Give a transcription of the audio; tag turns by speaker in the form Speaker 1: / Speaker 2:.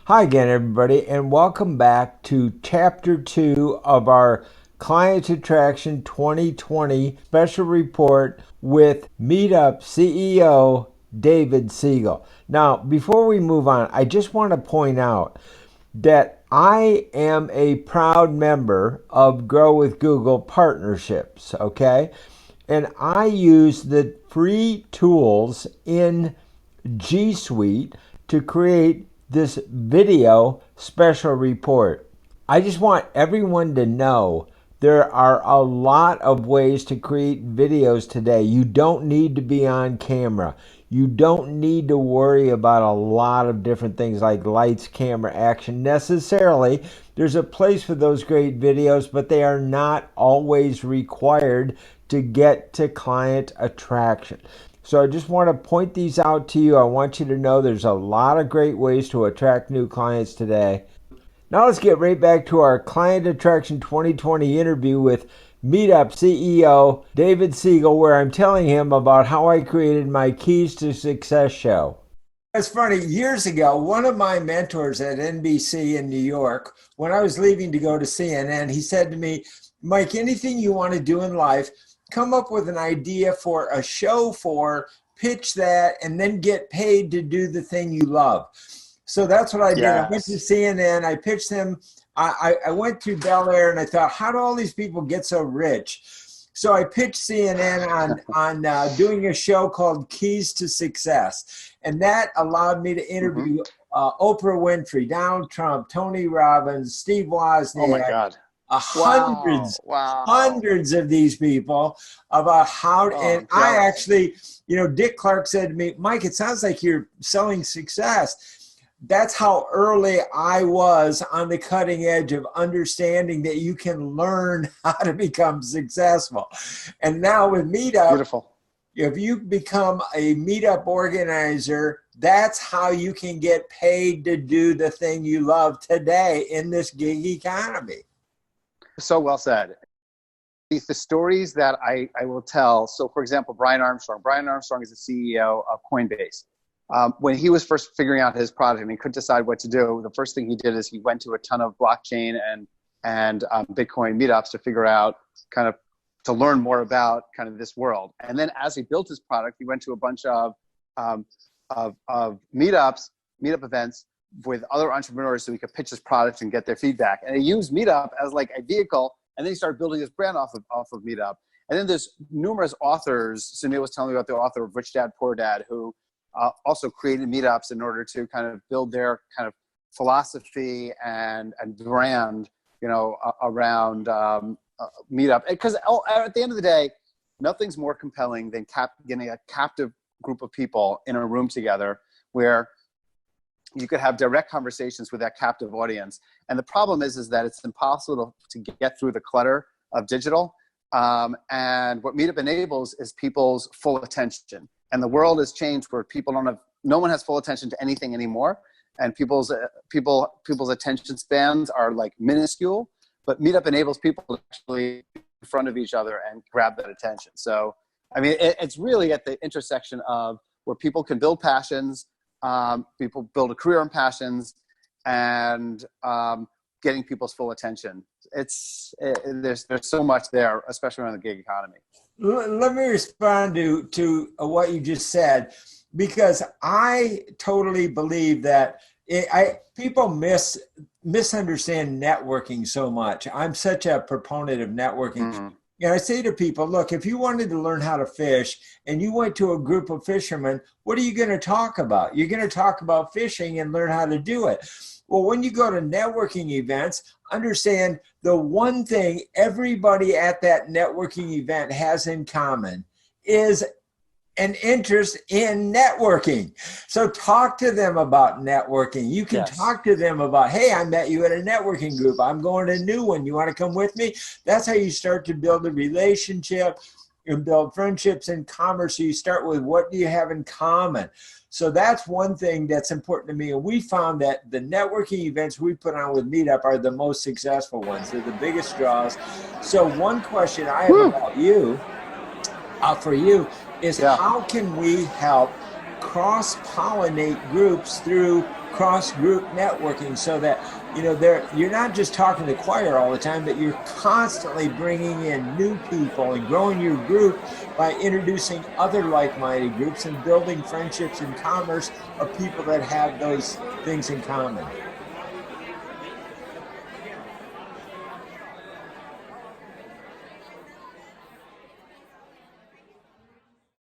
Speaker 1: Hi again, everybody, and welcome back to Chapter 2 of our Client Attraction 2020 special report with Meetup CEO David Siegel. Now, before we move on, I just want to point out that I am a proud member of Grow with Google partnerships, okay? And I use the free tools in G Suite to create this video special report. I just want everyone to know there are a lot of ways to create videos today. You don't need to be on camera. You don't need to worry about a lot of different things like lights, camera, action necessarily. There's a place for those great videos, but they are not always required to get to client attraction. So I just want to point these out to you. I want you to know there's a lot of great ways to attract new clients today. Now let's get right back to our Client Attraction 2020 interview with Meetup CEO David Siegel, where I'm telling him about how I created my Keys to Success show. It's funny, years ago, one of my mentors at NBC in New York, when I was leaving to go to CNN, he said to me, Mike, anything you want to do in life, come up with an idea for a show for, pitch that, and then get paid to do the thing you love. So that's what I did. I went to
Speaker 2: Yes.
Speaker 1: CNN, I pitched them. I went to Bel Air and I thought, how do all these people get so rich? So I pitched CNN on doing a show called Keys to Success. And that allowed me to
Speaker 2: hmm
Speaker 1: interview Oprah Winfrey, Donald Trump, Tony Robbins, Steve
Speaker 2: Oh my
Speaker 1: Wozniak,
Speaker 2: God. Wow.
Speaker 1: hundreds,
Speaker 2: Wow.
Speaker 1: hundreds of these people about how,
Speaker 2: Oh,
Speaker 1: and
Speaker 2: I'm
Speaker 1: I
Speaker 2: jealous.
Speaker 1: actually, Dick Clark said to me, Mike, it sounds like you're selling success. That's how early I was on the cutting edge of understanding that you can learn how to become successful. And now with Meetup,
Speaker 2: Beautiful.
Speaker 1: if you become a Meetup organizer, that's how you can get paid to do the thing you love today in this gig economy.
Speaker 2: So well said. The stories that I will tell. So, for example, Brian Armstrong. Brian Armstrong is the CEO of Coinbase. When he was first figuring out his product and he couldn't decide what to do, the first thing he did is he went to a ton of blockchain and Bitcoin meetups to figure out kind of to learn more about kind of this world. And then as he built his product, he went to a bunch um, of meetup events with other entrepreneurs so he could pitch his product and get their feedback. And he used Meetup as like a vehicle, and then he started building his brand off of Meetup. And then there's numerous authors. Sunil was telling me about the author of Rich Dad Poor Dad, who also created meetups in order to kind of build their kind of philosophy and brand, around meetup. Because at the end of the day, nothing's more compelling than getting a captive group of people in a room together where you could have direct conversations with that captive audience. And the problem is that it's impossible to get through the clutter of digital. And what Meetup enables is people's full attention. And the world has changed where no one has full attention to anything anymore. And people's attention spans are like minuscule, but Meetup enables people to actually be in front of each other and grab that attention. So, I mean, it's really at the intersection of where people can build passions, people build a career in passions, and getting people's full attention. There's so much there, especially around the gig economy.
Speaker 1: Let me respond to what you just said, because I totally believe that people misunderstand networking so much. I'm such a proponent of networking.
Speaker 2: Mm-hmm.
Speaker 1: And I say to people, look, if you wanted to learn how to fish and you went to a group of fishermen, what are you going to talk about? You're going to talk about fishing and learn how to do it. Well, when you go to networking events, understand the one thing everybody at that networking event has in common is an interest in networking. So talk to them about networking. You can
Speaker 2: Yes.
Speaker 1: talk to them about, hey, I met you at a networking group. I'm going to a new one. You want to come with me? That's how you start to build a relationship and build friendships and commerce. So you start with, what do you have in common? So that's one thing that's important to me. And we found that the networking events we put on with Meetup are the most successful ones. They're the biggest draws. So one question I have
Speaker 2: Woo.
Speaker 1: about you, for you, is
Speaker 2: Yeah.
Speaker 1: how can we help cross-pollinate groups through cross group networking, so that you're not just talking to choir all the time, but you're constantly bringing in new people and growing your group by introducing other like-minded groups and building friendships and commerce of people that have those things in common.